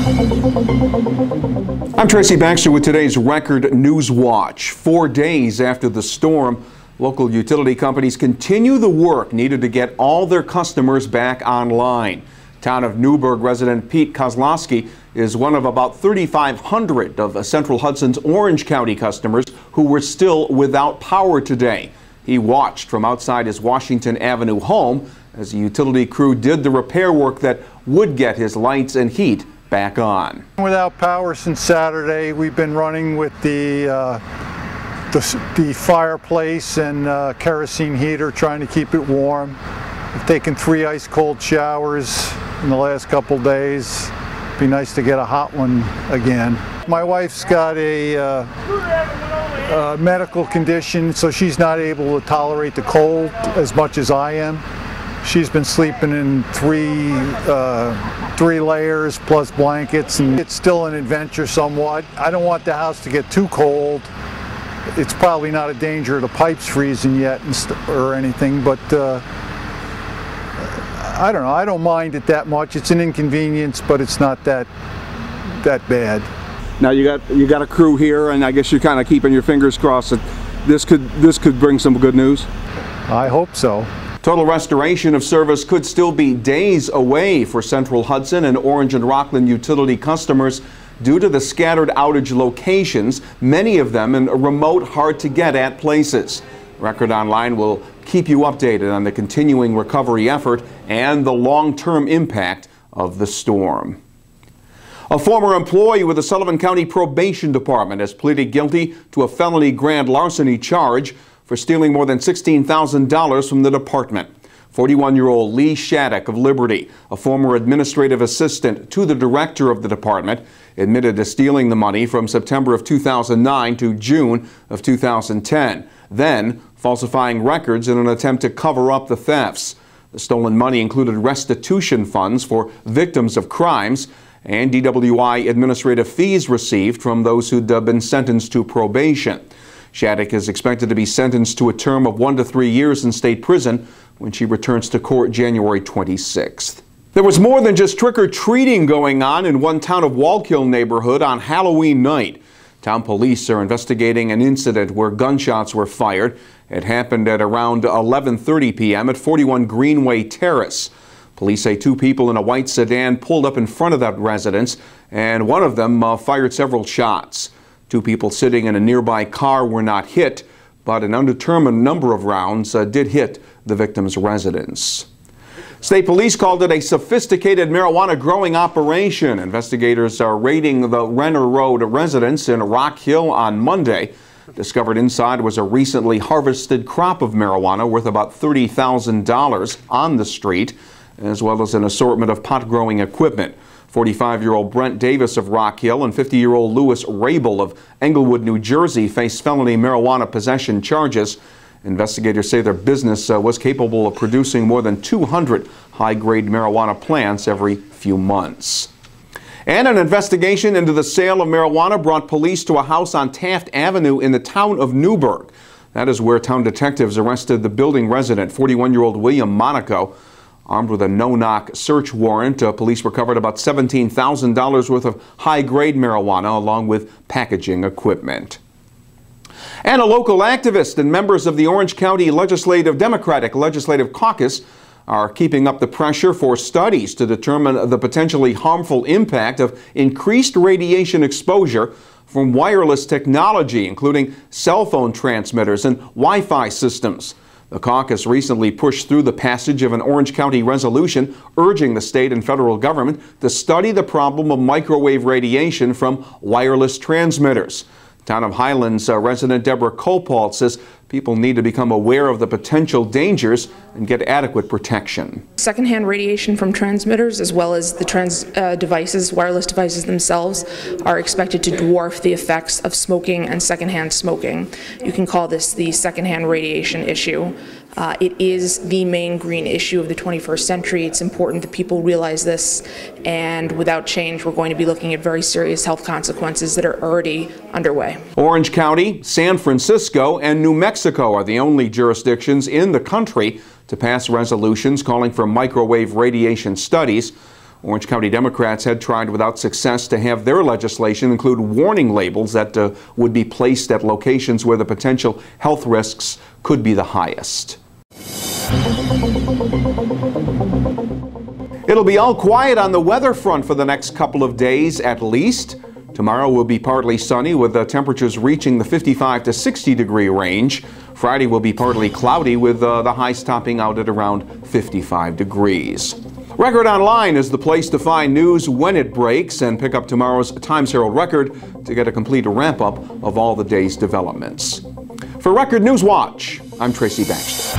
I'm Tracy Baxter with today's Record Newswatch. 4 days after the storm, local utility companies continue the work needed to get all their customers back online. Town of Newburgh resident Pete Kozlowski is one of about 3,500 of Central Hudson's Orange County customers who were still without power today. He watched from outside his Washington Avenue home as the utility crew did the repair work that would get his lights and heat back on. Without power since Saturday. We've been running with the fireplace and kerosene heater, trying to keep it warm. We've taken 3 ice cold showers in the last couple days. It'd be nice to get a hot one again. My wife's got a medical condition, so she's not able to tolerate the cold as much as I am. She's been sleeping in three layers plus blankets, and it's still an adventure somewhat. I don't want the house to get too cold. It's probably not a danger of the pipes freezing yet or anything, but I don't know. I don't mind it that much. It's an inconvenience, but it's not that bad. Now you got a crew here, and I guess you're kind of keeping your fingers crossed that this could bring some good news. I hope so. Total restoration of service could still be days away for Central Hudson and Orange and Rockland utility customers due to the scattered outage locations, many of them in remote, hard-to-get-at places. Record Online will keep you updated on the continuing recovery effort and the long-term impact of the storm. A former employee with the Sullivan County Probation Department has pleaded guilty to a felony grand larceny charge for stealing more than $16,000 from the department. 41-year-old Lee Shattuck of Liberty, a former administrative assistant to the director of the department, admitted to stealing the money from September of 2009 to June of 2010, then falsifying records in an attempt to cover up the thefts. The stolen money included restitution funds for victims of crimes and DWI administrative fees received from those who'd been sentenced to probation. Shattuck is expected to be sentenced to a term of 1 to 3 years in state prison when she returns to court January 26th. There was more than just trick-or-treating going on in one Town of Wallkill neighborhood on Halloween night. Town police are investigating an incident where gunshots were fired. It happened at around 11:30 p.m. at 41 Greenway Terrace. Police say 2 people in a white sedan pulled up in front of that residence, and one of them fired several shots. 2 people sitting in a nearby car were not hit, but an undetermined number of rounds did hit the victim's residence. State police called it a sophisticated marijuana growing operation. Investigators are raiding the Renner Road residence in Rock Hill on Monday. Discovered inside was a recently harvested crop of marijuana worth about $30,000 on the street, as well as an assortment of pot growing equipment. 45-year-old Brent Davis of Rock Hill and 50-year-old Louis Rabel of Englewood, New Jersey face felony marijuana possession charges. Investigators say their business was capable of producing more than 200 high-grade marijuana plants every few months. And an investigation into the sale of marijuana brought police to a house on Taft Avenue in the town of Newburgh. That is where town detectives arrested the building resident, 41-year-old William Monaco. Armed with a no-knock search warrant, police recovered about $17,000 worth of high-grade marijuana along with packaging equipment. And a local activist and members of the Orange County Democratic Legislative Caucus are keeping up the pressure for studies to determine the potentially harmful impact of increased radiation exposure from wireless technology, including cell phone transmitters and Wi-Fi systems. The caucus recently pushed through the passage of an Orange County resolution urging the state and federal government to study the problem of microwave radiation from wireless transmitters. Town of Highlands resident Deborah Copalt says people need to become aware of the potential dangers and get adequate protection. Secondhand radiation from transmitters, as well as the wireless devices themselves, are expected to dwarf the effects of smoking and secondhand smoking. You can call this the secondhand radiation issue. It is the main green issue of the 21st century. It's important that people realize this, and without change, we're going to be looking at very serious health consequences that are already underway. Orange County, San Francisco, and New Mexico are the only jurisdictions in the country to pass resolutions calling for microwave radiation studies. Orange County Democrats had tried without success to have their legislation include warning labels that would be placed at locations where the potential health risks could be the highest. It'll be all quiet on the weather front for the next couple of days at least. Tomorrow will be partly sunny with the temperatures reaching the 55 to 60 degree range. Friday will be partly cloudy with the highs topping out at around 55 degrees. Record Online is the place to find news when it breaks and pick up tomorrow's Times Herald Record to get a complete wrap-up of all the day's developments. For Record Newswatch, I'm Tracy Baxter.